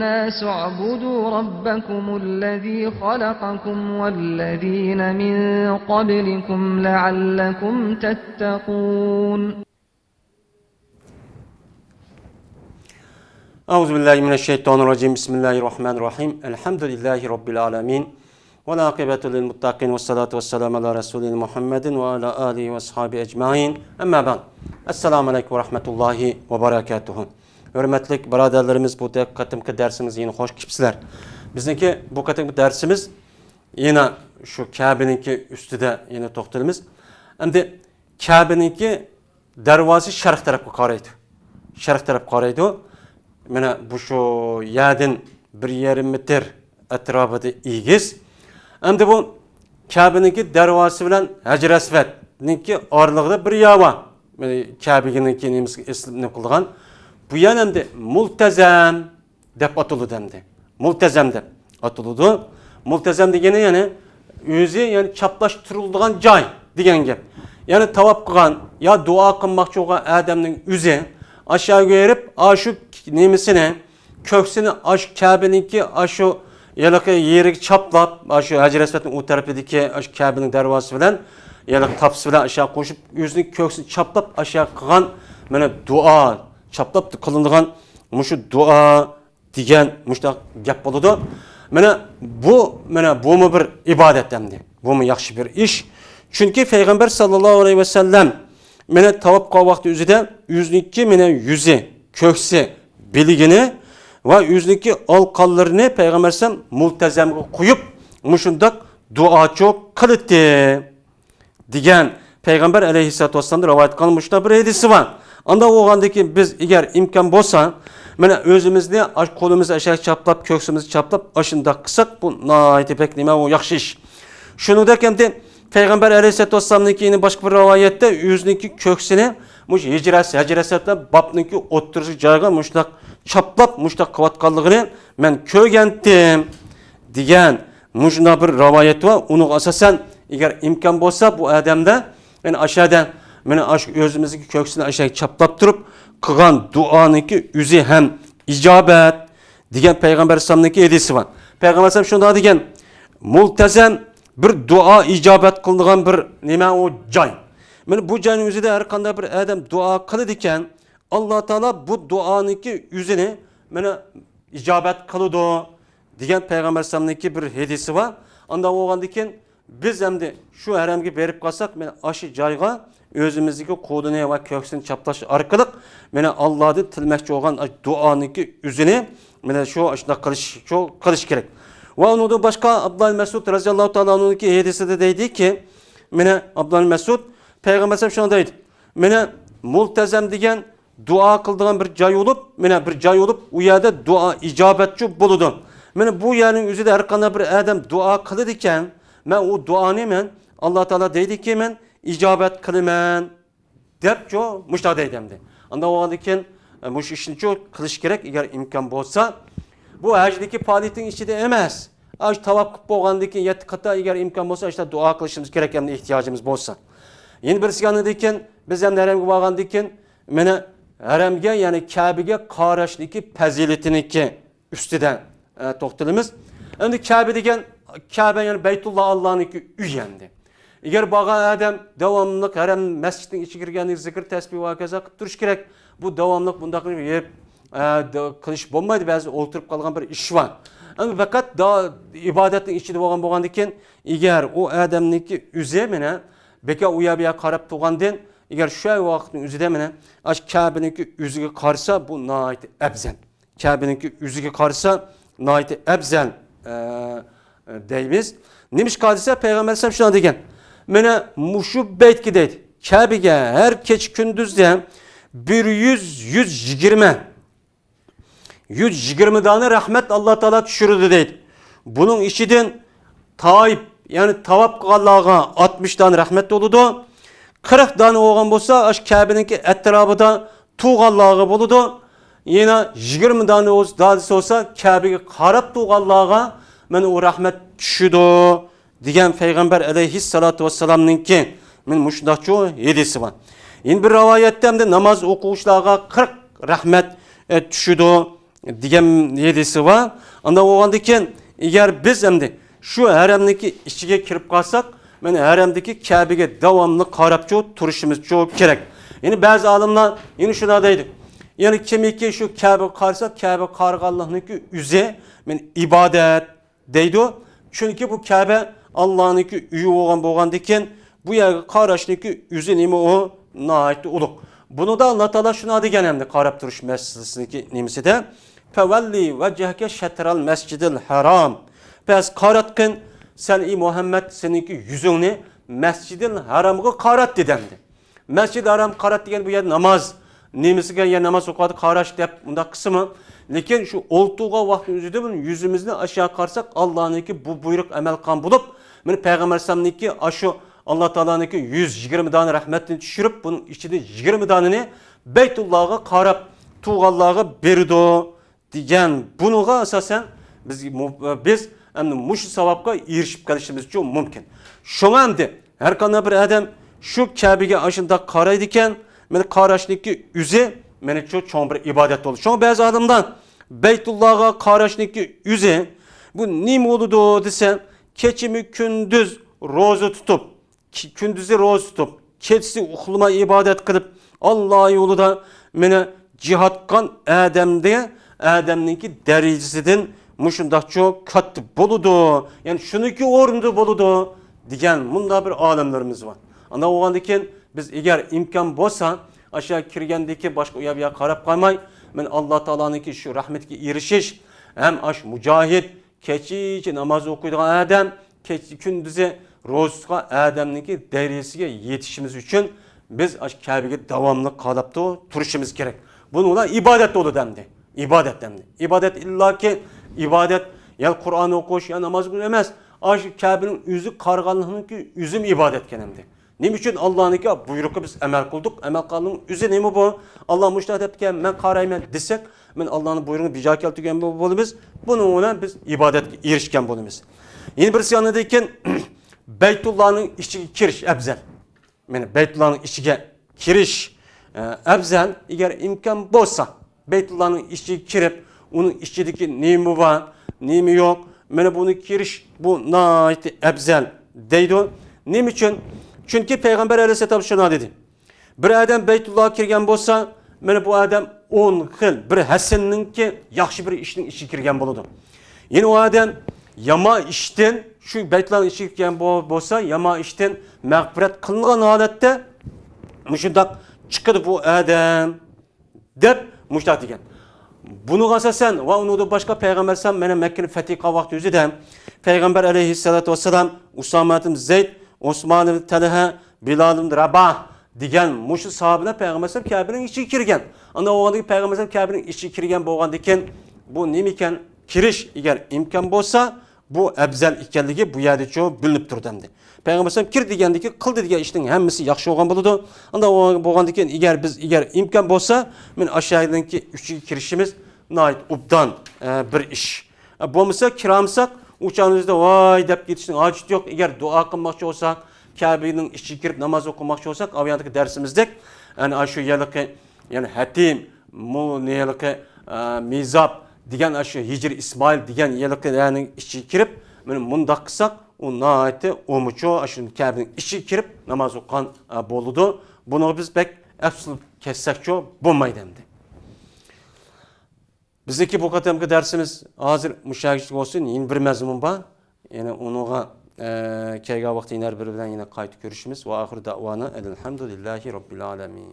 الناس اعبدوا ربكم الذي خلقكم والذين من قبلكم لعلكم تتقون. Euzubillahimineşşeytanirracim. Bismillahirrahmanirrahim. Elhamdülillahi Rabbil alemin. Ve la akıbetu lil muttakin ve salatu ve selamu ala Resulina Muhammedin ve ala alihi ve ashabi ecmain. Amma ba'd. Esselamu aleyküm ve rahmetullahi ve berekatuhu. Hürmetli biraderlerimiz, bu katımki dersimiz yine hoş kipsizler. Bizdeki bu katımki dersimiz yine şu Kabe'ninki üstüde yine toxtalımız. Endi Kabe'ninki darvozi sharq tarafga qaraydi. Sharq tarafga qaraydi. Mana bu şu yerden 1,5 metr etrafıda egiz. Endi bu Kabe'ninki darvozi bilan Hajar Aswadninki oralig'ida bir yava. Kabe'ninki nemiz eslab qilgan. Bu yer endi multazam deb atiladi endi. Multazam deb atiladi. Multazam degani yani o'zi yani chaplashtirilgan joy degan gap. Yani tavaf qilgan yo duo qilmoqchi bo'lgan odamning o'zi aşağıya erib, aşu nemisini, köksünü aş Kabe'ninki aşu yalakı yeri çaplap, aşu Hajar Aswadning o tarafındaki aşu Kabe'nin darvozasi bilan yalakı tapsi bilan aşağı qo'shib, o'zining köksünü çaplap aşağı qilgan mana dua, çaplap qilingan mushu dua degan mushtaq gap bo'ladi. Mana bu mu bir ibodat endi. Bu mu yaxshi bir ish? Chunki payg'ambar sallallohu alayhi vasallam mene tavaf qilgan vaqti o'zida o'zininki mene yuzi, ko'ksi, biligini va o'zininki olqonlarini payg'ambar sallam multazamga qo'yib, mushundoq duocho qildi degan payg'ambar alayhissalatu vassallam rivoyat qilgan mushunda bir hadisi bor. Anda o'g'andaki biz agar imkon bo'lsa, mana o'zimizni qo'limizni aşağı chaplab, ko'ksimizni chaplab, ashundoq qilsak, bu nihoyatda pek nima u yaxshi ish. Shuningdek ham Peygamber Aleyhisselatü Vesselam'nınki yine başka bir rivayette yüzününki köksini muş Hajar Aswad'da babnınki oturucu joyga muştak çaplap muştak kıvatkanlığını men kögendim degan muşunda bir rivayet var. Onu asasen eğer imkan olsa bu adamda yani aşağıdan meni özümüzdeki köksini aşağı çaplap durup kılgan duanınki yüzü hem icabet degan Peygamber Aleyhisselam'nınki hadisi var. Peygamber Aleyhisselam şunda degan multazam bir dua icabet kılıngan bir nima o joy. Mana bu joyning o'zida har qanday bir odam duo qiladi ekan, Alloh taolo bu duoniki o'zini mana icabet qiladi degan payg'ambar sallallohu bir hadisi bor. Unda bo'lgandan keyin biz endi shu haramga berib qolsak, mana aşı joyga o'zimizdagi qo'lini va ko'ksini chaplash orqali mana Allohdan tilmoqchi bo'lgan duoniki o'zini mana shu shunday qilish kerak. Ve onu da başka Abdullah Mesud radıyallahu ta'ala anh'unki hadisi de deydi ki, mene Abdullah Mesud Peygamber sallam şuna deydi. Mene multazam degen dua kıldığan bir joy olup, mene bir joy olup, u yerde dua icabetçi buludu. Mene bu yerin üzerinde her qanday bir adam dua kılıdı iken, men o duanı men Allah Teala deydi ki men icabet kılımen dep jo muşta deydimdi. Anda o andaken muş işini çok kılış gerek eğer imkan bolsa. Bu hacdaki faaliyetin içinde emez. Aş tavaf qilib bo'lgandan keyin 7 qata eğer imkan bo'lsa işte dua qilishimiz kerak ham ehtiyojimiz bo'lsa. Endi birisi yanında ekan biz ham haramga borgandan keyin mana haramga ya'ni Kabe'ga qarashniki fazilatiniki ustidan to'xtalamiz. Endi Kabe degan Kabe yani Beytullah Allah'nınki uy endi. Eğer borgan odam davomli haram masjidning ichiga kirganda zikr tasbih va kaza qilib turish kerak. Bu davomli bundaq qilib qilish bo'lmaydi, ba'zi o'ltirib qolgan bir ish bor. Ama fakat da ibadetin içinde bo'lgandan keyin eğer o odamniki o'zi mena beka u yoqqa qarab turgandan eğer shu vaqtning o'zida mena ash Kabe'ninki o'ziga qarasa bu nihoyat afzal. Kabe'ninki o'ziga qarasa nihoyat afzal deymiz. Nimish qolsa payg'ambar sallam shuna degan. Mena mushu baytga deydi. Kabe'ga har kech kunduzda 120 tane rahmet Allah Teala düşürüldü deydi. Bunun içinden Taif yani tavaf kılanlarga 60 tane rahmet oludu. 40 tane olgan bolsa aş Kabe'ninki etrafında tuğanlarga boludu. Yine 20 tane dadisi olsa Kabe'ge qarab tuğanlarga men o rahmet düşüdü degan Peygamber aleyhissalatu vesselam'ninki men muşundaqçı hadisi var. Yine bir rivayette hem de namaz okuvchilarga 40 rahmet düşüdü degan yedisi var. Anda o'g'andan keyin agar biz endi shu haramniki ichiga kirib qolsak, mana haramdagi Kabe'ga davomli qarab turishimiz çok kerak. Yani ba'zi olimlar yine shuna deydi. Yani kimiki shu Kabe qarasa, Kabe qarg'anlikniki o'zi men ibodat deydi. Chunki bu Kabe Allah'niki uyi bo'lgandan keyin bu yerga qarashniki o'zi nima o nihoyatda ulug'. Bunu da Allah Teala shuna degan endi qarab turish masalasiniki nimasida favalli vajhaka shatral masjidil haram. Pes qaratqin sen Muhammed seninki yüzünü Mescid-i Haram'a qarat dedendi. Mescid-i Haram qarat degan bu yer namaz. Nemisiga ya namaz o'qadi qarash deb unda qismi. Lekin shu oltuğa vaqtning o'zida buni yuzimizni aşağı qarsak Allohniki bu buyruq amal qilgan bo'lib, men payg'ambar sallamniki ashu Alloh taolaniki 120 dona rahmatini tushirib, buning ichida 20 donani Beytullohga qarab tuğallarga berdi degan. Bunuga asosan biz endi mush savobga erishib qolishimiz uchun mumkin. Shunga endi har qanday bir odam shu Kabe'ga ashunda qaraydi ekan, meni qarashniki o'zi meni uchun cho'ng bir ibodat bo'ldi. Shunga ba'zi odamlar Beytullohga qarashniki o'zi bu nima bo'ldi desa, kechimi kunduz roza tutib, kunduzi roza tutib, kechasi uxlamay ibodat qilib, Alloh yo'lida meni jihad qilgan odamningki darajasidan mushundaq çok kattı boludu. Yani şununki orunda boludu degan bunda bir alimlerimiz var. Ana oğandaki biz eğer imkan bolsa aşağı kirgendeki başka uyabiya qarab qalmay, men Allah Taala'nınki şu rahmetki erishish hem aş mücahid keçi namaz okuyduğun adam keçi gündüzü rozga adamniki derecesiga yetişimiz için biz aş Kabe'ge davamlı qalab turishimiz kerak. Bununla ibadet dolu demdi. İbadet demdi. İbadet illaki İbadet ya Kur'an okuş ya namaz kılmak emas. Aş Kabe'nin yüzü qarğanlığınki üzüm ibadet kenemdi. Nim için Allah'ınki buyruğu biz amel kıldık. Amel kılının üzü nemi bu? Allah müştahat etken men qarayman desek, men Allah'ın buyruğunu bija keltirgen bolubuz. Bununla biz ibadetke erişken bolubuz. Yeni bir yanındayken Beytullah'ın içine kiriş afzal. Men Beytullah'ın içine kiriş afzal. Eğer imkan bolsa Beytullah'ın içine kirip onun içindeki nemi var, nemi yok. Mene bunu kiriş bu naiti ebzel deydi. Nem için? Çünkü Peygamber Aleyhisselam şuna dedi. Bir adam Beytullah'a kirgen bolsa, mene bu adam 10 xil bir hasenninki yaxşı bir işin içi kirgen boludu. Yine o adam yama işten şu Beytullah'ın içi kirgen bolsa, yama işten mağfiret kılıngan halette müşundak çıkıdı bu adam dep müştak degen. Bunu asasen ve onu da başka peygamber sen mene Mekke'nin fethiqa vakti özüden Peygamber aleyhissalatu vesselam Usame ibn Zeyd, Osman ibn Talha, Bilal ibn Rabah degan muşu sahabına Peygamber sen Kabe'nin içi kirgen. Anda oğandaki Peygamber sen Kabe'nin içi kirgen boğandaki bu nemiken kiriş eğer imkan bolsa bu ebzel ekanligi bu yerde çok bilinip turdi demdi. Peygamber sen kir degandiki qildi degan ishning hammasi yaxshi bo'lgan bo'ladi. Anda bo'lgandan keyin eğer imkan bolsa men aşağıdaki üçüncü kirishimiz nayt ubdan bir ish. Bo'lmasa kiramsak uçağımızda vay deb ketishning hojati yo'q. Eğer dua qilmoqchi bo'lsak, Kabe'ning ichiga kirib namoz o'qimoqchi bo'lsak, avyandagi darsimizda yani shu yerlik yani hatim, muniylik mizab degan shu Hijr İsmail degan yerliklarning ichiga kirib, men mundaq qilsak o naiti omuço aşın Kabe'nin içi kirip namaz okuyan boludu. Bunu biz pek efsul kessakço bulmaydı demdi. Bizdeki bu katemki dersimiz hazır müşahitlik olsun. Yine bir mezmun var. Yani onuğa keyga vakti iner bir bilen yine kayıt görüşümüz. Ve ahir davana elhamdülillahi rabbil alemin.